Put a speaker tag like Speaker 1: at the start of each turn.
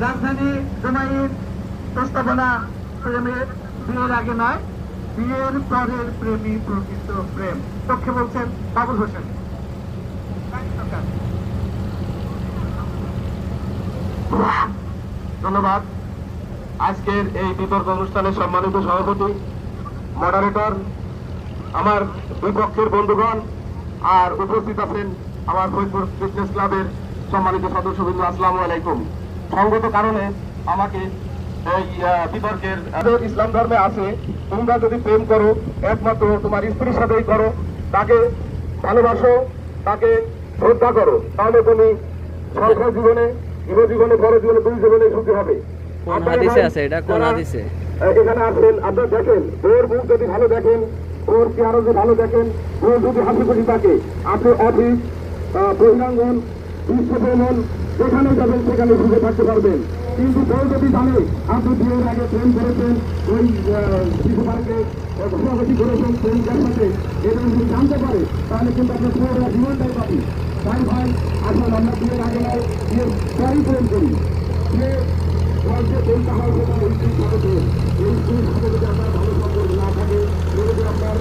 Speaker 1: রাজধানী জুমাইর প্রস্তাবনা প্রেমের বিয়ের আগে নয়, বিয়ের পরের প্রেমী প্রকৃত প্রেম। পক্ষে বলছেন বাবুল হোসেন।
Speaker 2: ধন্যবাদ। আজকের এই বিতর্ক অনুষ্ঠানের সম্মানিত সভাপতি, মডারেটর, আমার দুই পক্ষের বন্ধুগণ, আর উপস্থিত আছেন আমার ফরিদপুর ফিটনেস ক্লাবের সম্মানিত সদস্যবৃন্দ, আসসালামু আলাইকুম। সঙ্গত কারণে আমাকে এই বিতর্কের, ইসলাম ধর্মে আছে তোমরা যদি প্রেম করো একমাত্র তোমার স্ত্রীর সাথেই করো, তাকে ভালোবাসো, তাকে শ্রদ্ধা করো, তাহলে তুমি সংসার জীবনে, গৃহ জীবনে, বড় জীবনে, দুই জীবনে সুখী হবে। এখানে আসেন, আপনারা দেখেন ওর মুখ যদি ভালো দেখেন, ওর চেহারা যদি ভালো দেখেন, ওর যদি হাসি খুশি থাকে, আপনি অফিস, বহিরাঙ্গন, বিশ্বভ্রমণ যেখানে যাবেন সেখানে সুখে থাকতে পারবেন। কিন্তু কেউ যদি জানে আপনি বিয়ের আগে প্রেম করেছেন, ওই শিশু পার্কে ঘোরাঘুরি করেছেন প্রেমিকার সাথে, এটা যদি জানতে পারে তাহলে কিন্তু আপনার পুরো জীবনটাই পাবি। তাই ভাই আসলে আমরা বিয়ের আগে নয়, বিয়ের পরই প্রেম করি। যে প্রেমটা হয় সেটা ওই স্ত্রীর সাথে প্রেম। এই স্ত্রীর সাথে যদি আপনার ভালো সম্পর্ক না থাকে, যদি আপনার